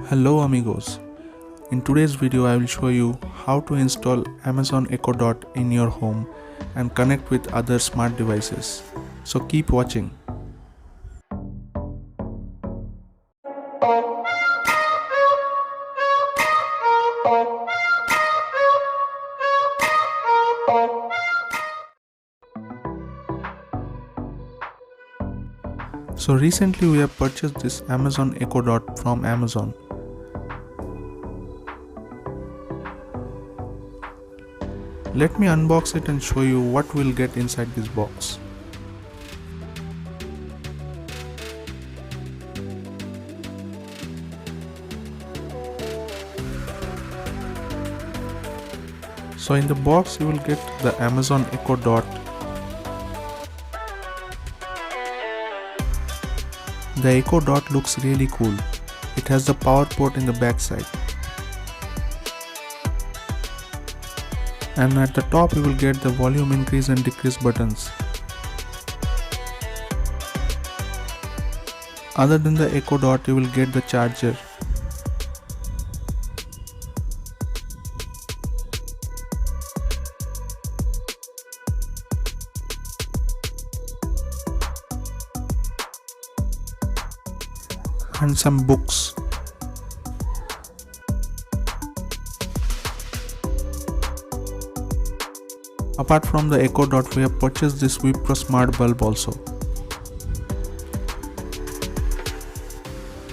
Hello amigos, in today's video I will show you how to install Amazon Echo Dot in your home and connect with other smart devices. So keep watching. So recently we have purchased this Amazon Echo Dot from Amazon. Let me unbox it and show you what we'll get inside this box. So in the box you will get the Amazon Echo Dot. The Echo Dot looks really cool. It has the power port in the back side. And at the top you will get the volume increase and decrease buttons. Other than the Echo Dot you will get the charger. And some books. Apart from the Echo Dot, we have purchased this Wipro smart bulb also.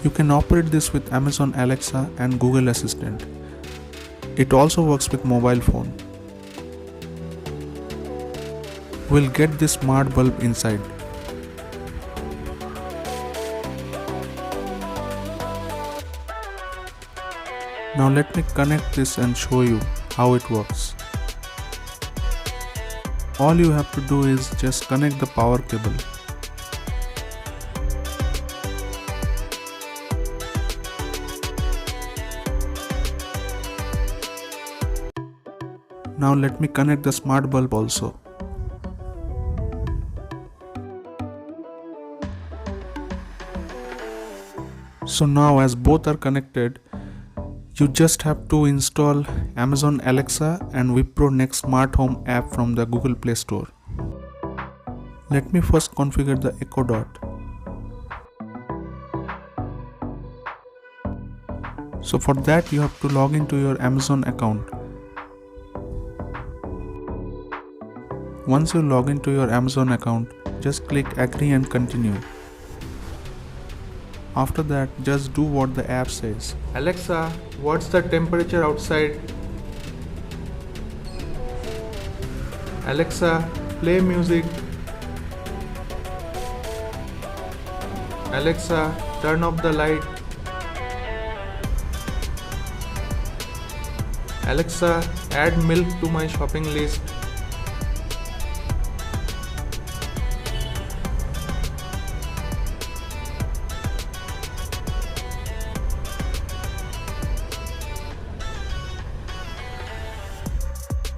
You can operate this with Amazon Alexa and Google Assistant. It also works with mobile phone. We'll get this smart bulb inside. Now let me connect this and show you how it works. All you have to do is just connect the power cable. Now let me connect the smart bulb also. So now as both are connected, you just have to install Amazon Alexa and Wipro Next Smart Home app from the Google Play Store. Let me first configure the Echo Dot. So for that you have to log into your Amazon account. Once you log into your Amazon account, just click agree and continue. After that, just do what the app says. Alexa, what's the temperature outside? Alexa, play music. Alexa, turn off the light. Alexa, add milk to my shopping list.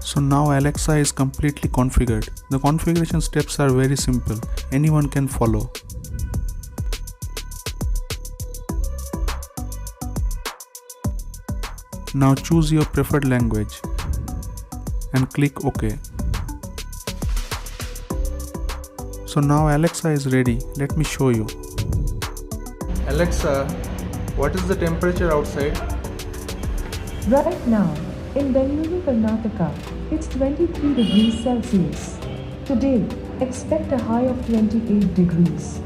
So now Alexa is completely configured. The configuration steps are very simple. Anyone can follow. Now choose your preferred language and click OK. So now Alexa is ready. Let me show you. Alexa, what is the temperature outside? Right now, in Bengaluru, Karnataka, it's 23 degrees Celsius. Today, expect a high of 28 degrees.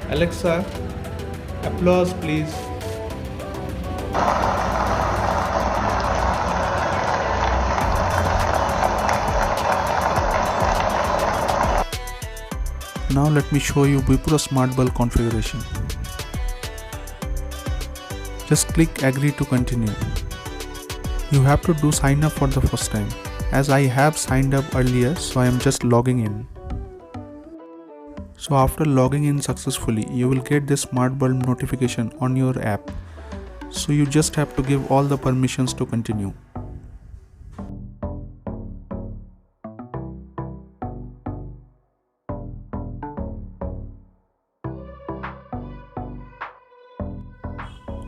Alexa, applause please. Now let me show you Wipro Smart Bulb configuration. Just click agree to continue. You have to do sign up for the first time. As I have signed up earlier, so I am just logging in. So after logging in successfully, you will get this smart bulb notification on your app. So you just have to give all the permissions to continue.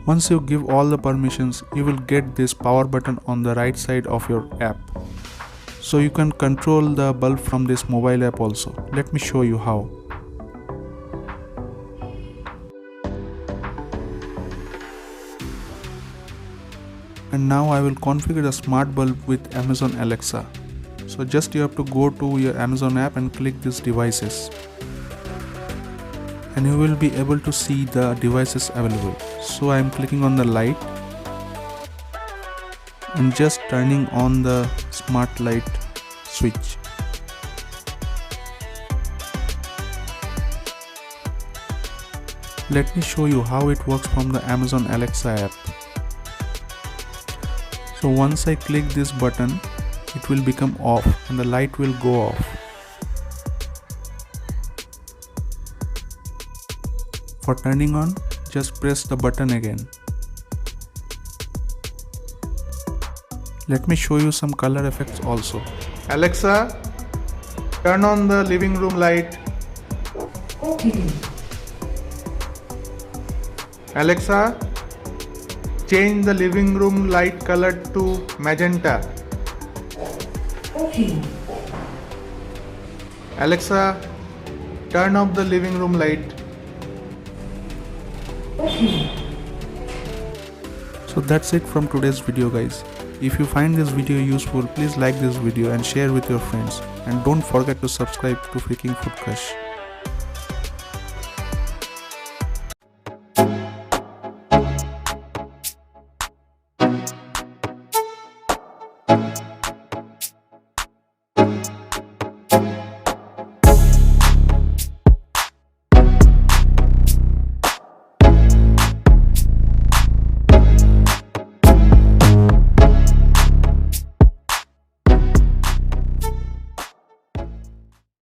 Once you give all the permissions, you will get this power button on the right side of your app. So you can control the bulb from this mobile app also. Let me show you how. And now I will configure the smart bulb with Amazon Alexa. So just you have to go to your Amazon app and click these devices. And you will be able to see the devices available. So I am clicking on the light and just turning on the smart light switch. Let me show you how it works from the Amazon Alexa app. So once I click this button, it will become off and the light will go off. For turning on, just press the button again. Let me show you some color effects also. Alexa, turn on the living room light. Okay. Alexa, change the living room light color to magenta. Okay. Alexa, turn off the living room light. Okay. So that's it from today's video, guys. If you find this video useful, please like this video and share with your friends. And don't forget to subscribe to Freaking Food Crush.